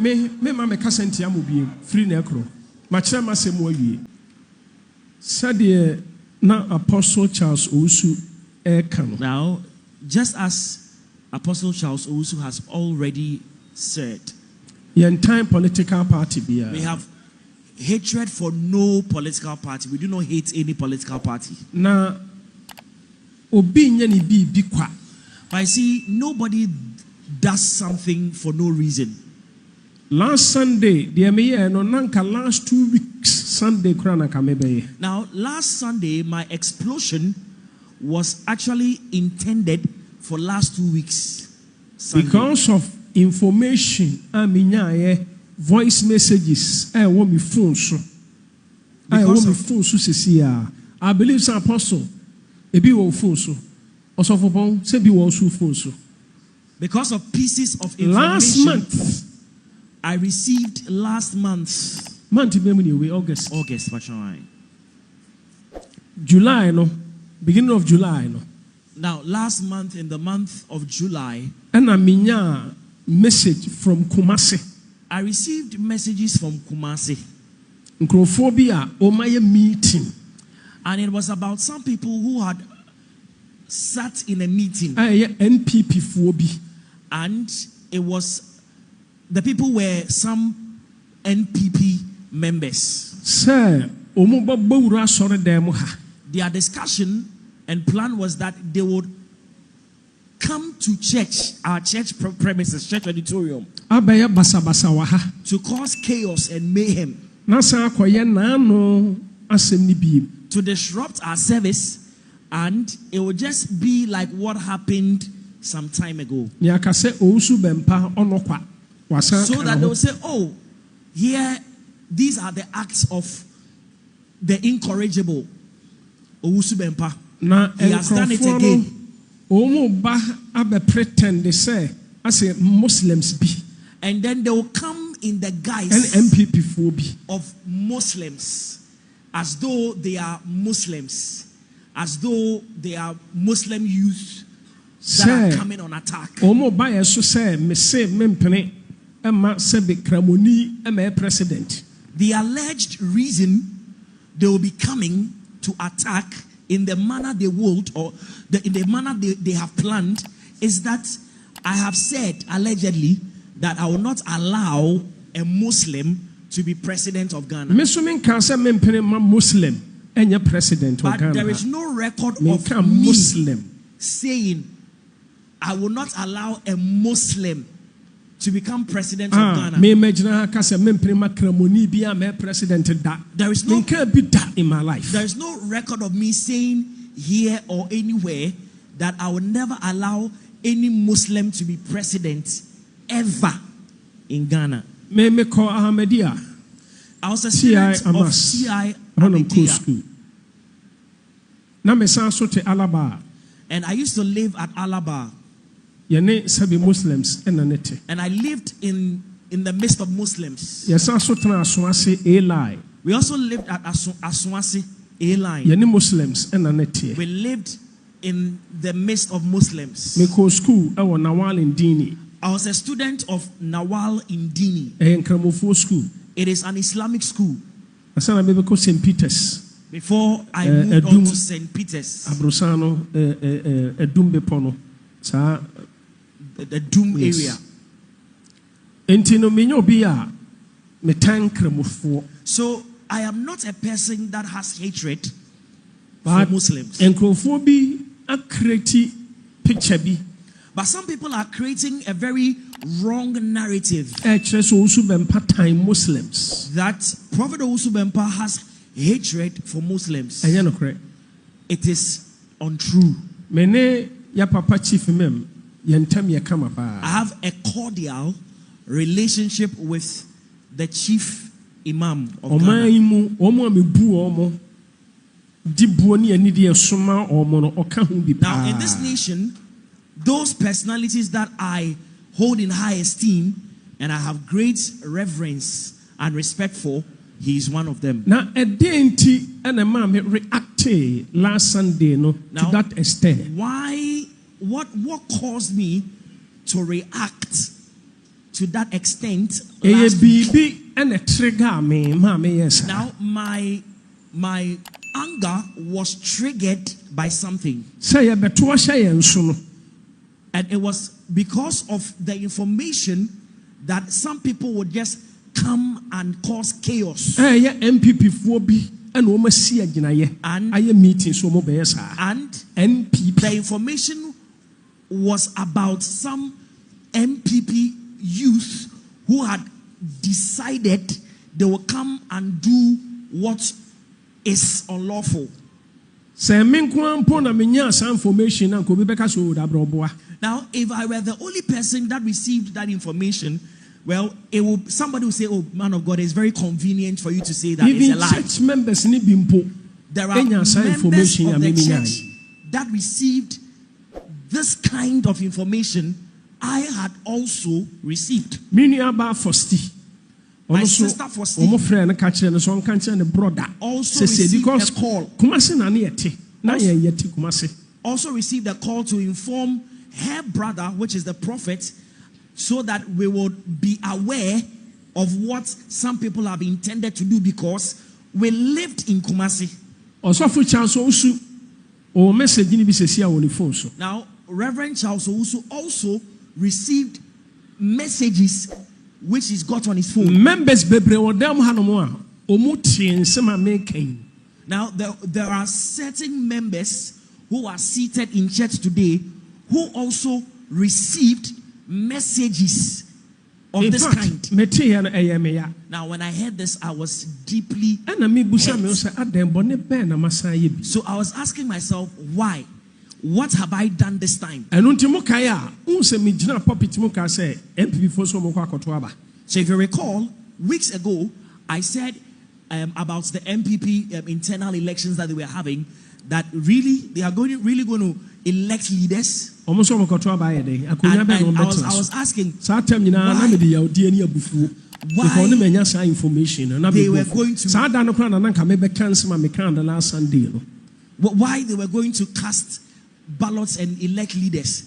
mama kasenti amobi free nekro ma kire ma se mo awie sade na Apostle Charles Owusu ekano. Now, just as Apostle Charles Owusu has already said, we political party bia. We have hatred for no political party. We do not hate any political party. Na obi nyani bi kwa. But I see nobody does something for no reason. Last Sunday, last 2 weeks, Sunday, now, last Sunday, my explosion was actually intended for last 2 weeks. Sunday. Because of information, voice messages, I want me phone so. I want me phone so. I believe some apostle, a be will phone so. Also for bon, say be also phone so. Because of pieces of information. Last month. I received last month. August. July, no. Beginning of July, no. Now, last month, in the month of July, and I message from Kumasi. I received messages from Kumasi. Meeting. And it was about some people who had sat in a meeting. NPP. And it was, the people were some NPP members. Sir, their discussion and plan was that they would come to church, our church premises, church auditorium, to cause chaos and mayhem, to disrupt our service, and it would just be like what happened some time ago. So that they will say, oh, here, these are the acts of the incorrigible Owusu Bempah. He has done it again. Pretend they say, I say Muslims be. And then they will come in the guise of Muslims, as though they are Muslims, as though they are Muslim youth that are coming on attack. The alleged reason they will be coming to attack in the manner they would, or in the manner they have planned, is that I have said allegedly that I will not allow a Muslim to be president of Ghana. Muslim president of Ghana. But there is no record of me saying I will not allow a Muslim to become president of Ghana. There is no in my life. There is no record of me saying here or anywhere that I will never allow any Muslim to be president ever in Ghana. I was a student of CI Ahmadiya. And I used to live at Alaba. Muslims and I lived in the midst of Muslims. We also lived at Aswasi A-line. Muslims we lived in the midst of Muslims. I was a student of Nawal Indini. It is an Islamic school. St. Peter's. Before I moved on to St. Peter's. The Doom area. So I am not a person that has hatred for Muslims. But some people are creating a very wrong narrative that Prophet Owusu Bempah has hatred for Muslims. It is untrue. I have a cordial relationship with the chief imam of Ghana. Now, in this nation, those personalities that I hold in high esteem and I have great reverence and respect for, he is one of them. Now, a day and a mom reacted last Sunday to that extent. Why? What caused me to react to that extent. Now my anger was triggered by something. And it was because of the information that some people would just come and cause chaos. NPP and the information was about some NPP youth who had decided they will come and do what is unlawful. Now, if I were the only person that received that information, well, somebody will say, "Oh, man of God, it's very convenient for you to say that it's a lie." Church members there are members of the church that received this kind of information. I had also received. My sister Fosti also received a call. Also received a call to inform her brother, which is the prophet, so that we would be aware of what some people have intended to do, because we lived in Kumasi. Now, Reverend Charles Owusu also received messages which he's got on his phone. Now, there are certain members who are seated in church today who also received messages of this kind. Now, when I heard this, I was deeply hurt. So I was asking myself, why? What have I done this time? So if you recall, weeks ago, I said about the NPP internal elections that they were having, that really they are really going to elect leaders. And I was asking why they were going to cast ballots and elect leaders.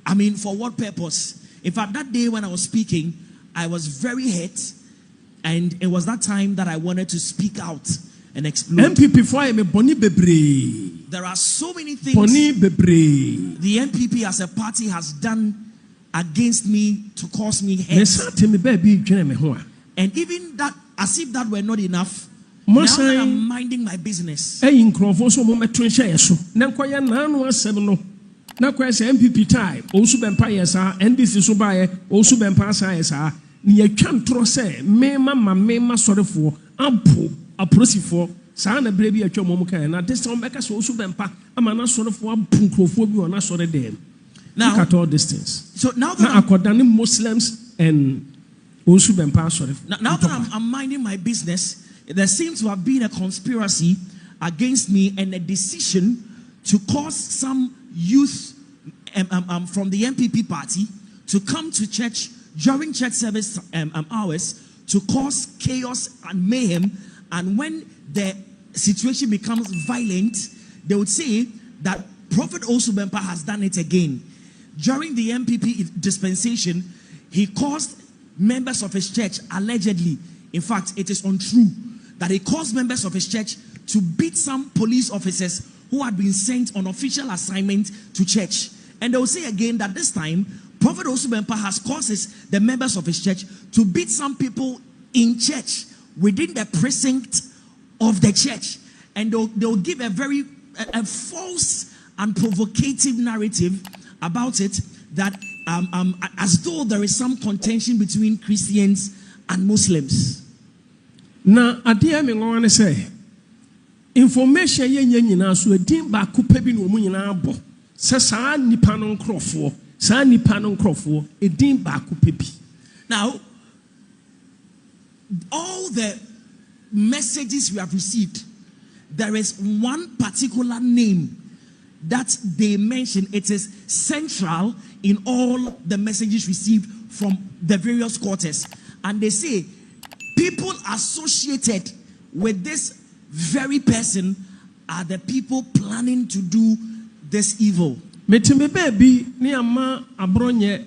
I mean, for what purpose? In fact, that day when I was speaking, I was very hurt, and it was that time that I wanted to speak out and explode. There are so many things the NPP as a party has done against me to cause me hurt. And even that, as if that were not enough, now that I'm minding my business, NPP time, Owusu Bempah yesa, NDC so bae, Owusu Bempah sa yesa, ni yatwa ntro se mema sorefo, ampo, aprosifo, sa na brebi atwa mom kan na this time beka so Owusu Bempah amana sorefo ampo nkrofo bi ona sore dem. Now, look at all these things. So now that according Muslims and Owusu Bempah sorefo. Now that I'm minding my business, there seems to have been a conspiracy against me and a decision to cause some youth from the NPP party to come to church during church service hours to cause chaos and mayhem. And when the situation becomes violent, they would say that Prophet Owusu Bempah has done it again. During the NPP dispensation, he caused members of his church, allegedly, in fact, it is untrue, that he caused members of his church to beat some police officers who had been sent on official assignment to church. And they will say again that this time, Prophet Owusu Bempah has caused the members of his church to beat some people in church within the precinct of the church. And they'll give a very false and provocative narrative about it, that as though there is some contention between Christians and Muslims. Now, adia me ngwane say information ye nyina so edin ba kupa bi no mu nyina abo se saa nipa no nkrofo edin ba kupa bi. Now, all the messages we have received, there is one particular name that they mention. It is central in all the messages received from the various quarters, and they say people associated with this very person are the people planning to do this evil. Metime baby ni ama abronye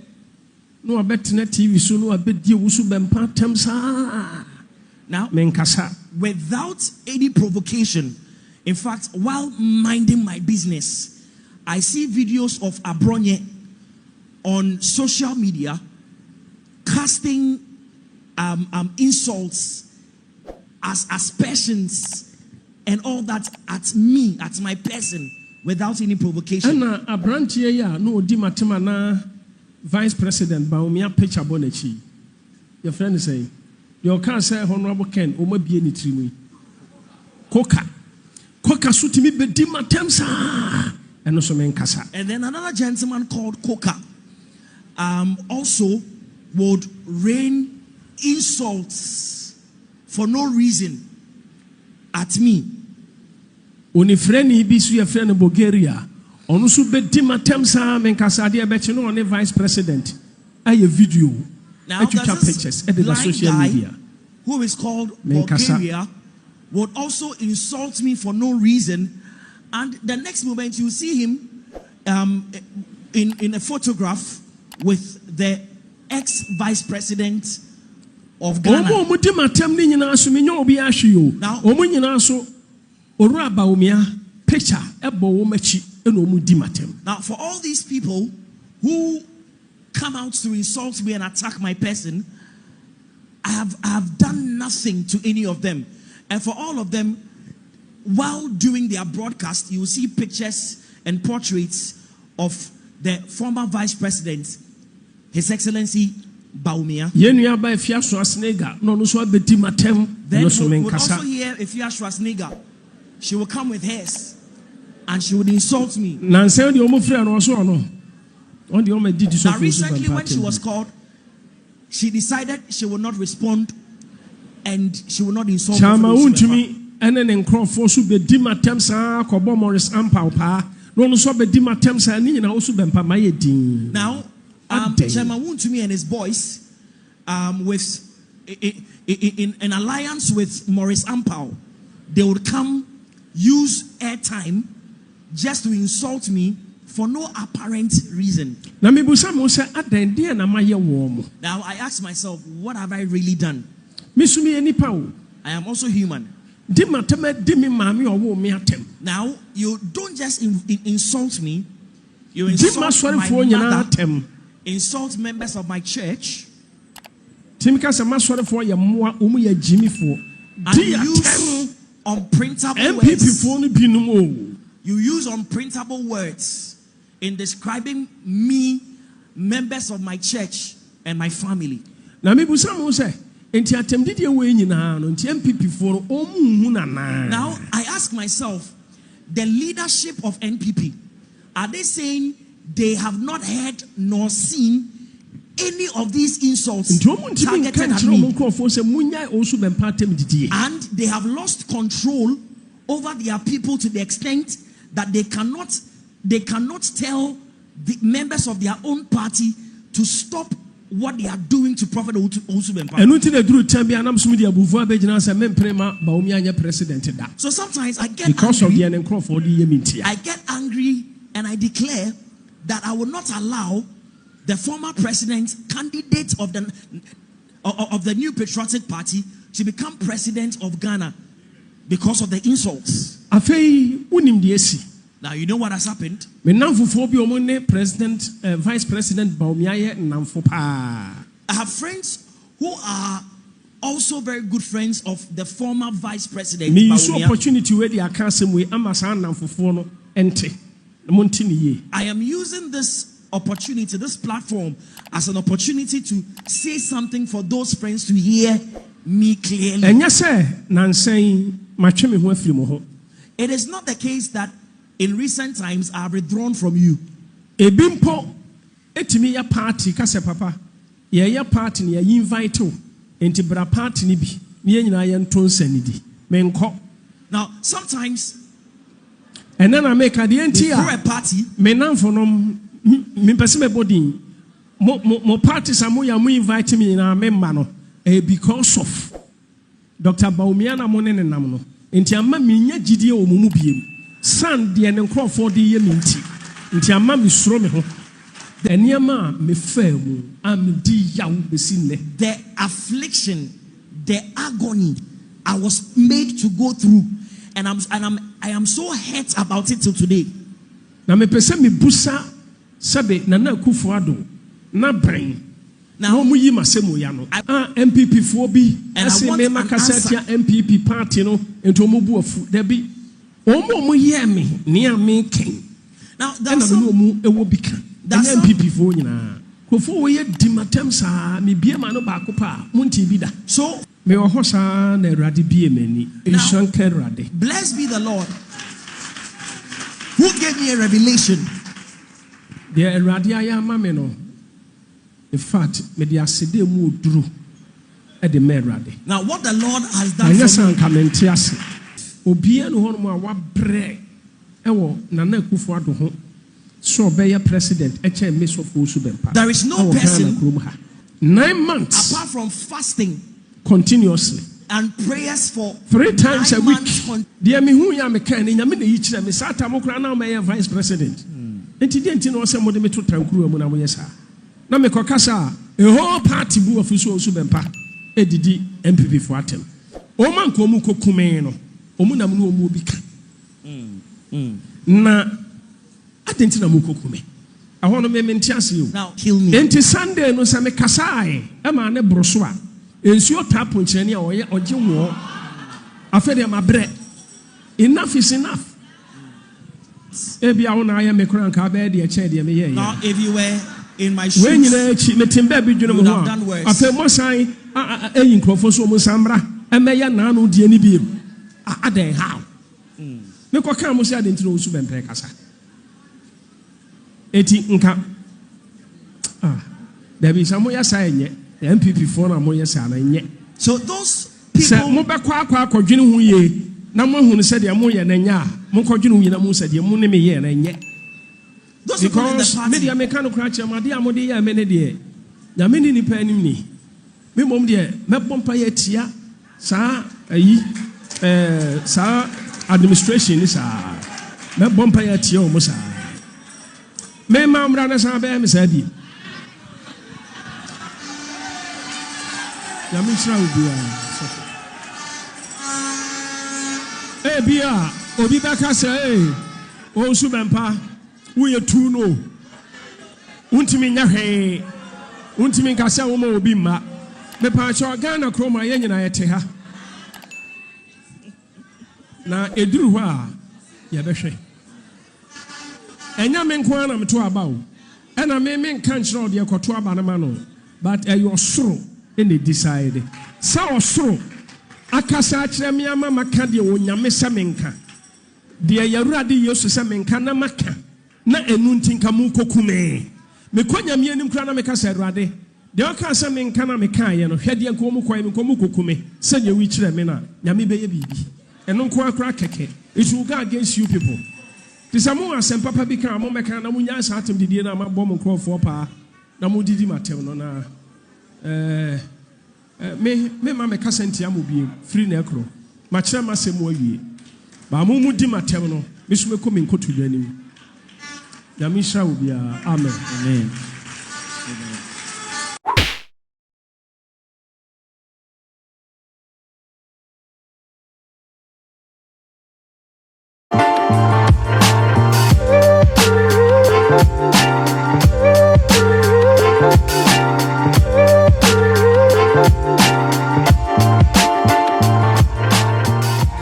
no abetena TV so no abedi Owusu Bempah temsa. Now, menkasa without any provocation, in fact, while minding my business, I see videos of Abronye on social media casting insults as aspersions and all that at me, at my person, without any provocation. And Abrantie ya no di matema na Vice President Bawumia picture bonechi. Your friend is saying, your car say Honorable Ken, o mabie ni trimu. Koka sutimi be di matemsa. And also menkasa. And then another gentleman called Koka also would rain insults for no reason at me. Oni freni bi su ye freni Bulgaria. Onu su be di matemsa menkasa de be no on Vice President. Aye video. Now there's pictures at the social media. Who is called Bulgaria would also insult me for no reason, and the next moment you see him in a photograph with the ex-vice president of Ghana. Now, for all these people who come out to insult me and attack my person, I have done nothing to any of them. And for all of them, while doing their broadcast, you will see pictures and portraits of the former vice president, His Excellency Bawumia. Then we'll also hear Efia Schwarzenegger. She will come with hers and she would insult me. Now recently when she was called, she decided she will not respond and she will not insult me. And then in Crawford, so be Dima Temsa, Kobo Morris Ampaupa, no so be Dima Temsa, and you also Bempah my din. Now, Chairman Wontumi and his boys, with in an alliance with Morris Ampau, they would come use airtime just to insult me for no apparent reason. Now I ask myself, what have I really done? I am also human. Now, you don't just insult me, you insult my mother, insult members of my church, and use unprintable words. You use unprintable words in describing me, members of my church, and my family. Now, now, I ask myself, the leadership of NPP, are they saying they have not heard nor seen any of these insults targeted at me? And they have lost control over their people to the extent that they cannot tell the members of their own party to stop what they are doing to Prophet Owusu Bempah. So sometimes I get angry and I declare that I will not allow the former president, candidate of the new patriotic party, to become president of Ghana because of the insults. Now you know what has happened. Vice President Bawumia. I have friends who are also very good friends of the former vice president. I am using this opportunity, this platform, as an opportunity to say something for those friends to hear me clearly. It is not the case that in recent times I have withdrawn from you. Party kase papa ye party ni ye invite o enti bra party ni bi me nyina ye ntonsanidi menko. Now sometimes and then I make a the a party me nanfo no me pese me body mo party samu ya mu invite me na member no because of Dr. Bawumia na mo ne nam no enti amma me nya gidie o mu biem san de ne Crawford ye minti enti amma me suro me ho The affliction, the agony I was made to go through, and I am so hurt about it till today. Now MPP 4B and I want an answer. MPP party no into Mobu there be Omo hear me near me king. Now that's MPP 4 Kofo ye dimatem sa me bia ma no ba ko pa munti bi da. So me wo hosa na Awurade bia mani enshanka Awurade. Blessed be the Lord who gave me a revelation. The Awurade ayama me no. In fact, me di asede mu oduru e de me Awurade. Now what the Lord has done for me. Obia no hono a wa bre e wo Nana Akufo-Addo ho so be president eche me so Rev Owusu Bempah. There is no person 9 months apart from fasting continuously and prayers for 3 times a week. Dear me hu ya me kan nyame na yi kire me sata mo kra na me vice president. Enti de enti no se mo de me to tankuru mu na mo yesa. Na me kokasa a whole party bu of Rev Owusu Bempah edidi NPP for atem. O man ko mu kokume no. O mu na mu no obi ka. Na atenti na mu kokume. Ahono me mentiase yo. Now kill me. Enti Sunday no se me kasae e ma ne broso a. Ensuo tapo nkyerene a oje wo. Afede ma bre. Enough is enough. Ebi a wona aye me kran ka be de eche de me ye. Now if you were in my shoes, when you have done worse. After Mosai, in Crawford, Musambra, and Maya Nano Dianibi. I then how? No Cocamus had into Owusu Bempah Casa. 18 income. There be some more saying yet, the MPP for a more and yet. So those people, Mobaqua, Coginu, ye, no one who said the Amoya and ya, Mokojinu, Yamu said the Munimi and yet. Because media mechanical crutch, my dear Modia, many dear. The many depending me. Me mom dear, me bompa yetia, sa administration is me bompa yetia almost. Me mam runners are by me said. Yamisha will be a Bia, Obibaka say, Owusu Bempah. We are too no. Untimi nyahe. Untimi kasa wo ma obi ma. Me pa cho Ghana kroma ye nyina yete ha. Na eduru ho a ye behwe. Enya me nko ana me to aba o. Ena me nka nkyere de ekoto aba na ma no. But your soro in the decide. Sa osoro akasa akere me ama maka de onyame se me nka. De Awurade Yesu se me nka na maka. Na enuntinka mu kokume me kwanya me anim kra na me ka se Awurade de o ka se me nka na me kan ye no hwede nko mu kwan me nko mu kokume se nya wi kire me na nyame beye bibi eno nko akra keke it will go against you people this amu asem papa bi kan mo me kan na mu nya sa atem didie na ma bom nkrofo pa na mu didi matem no na me ma me ka sentia mo bi free na ekro ma kire ma se mo awie ba mu di matem no me so me ko me nkotu anim Yamisha will be amen. Amen.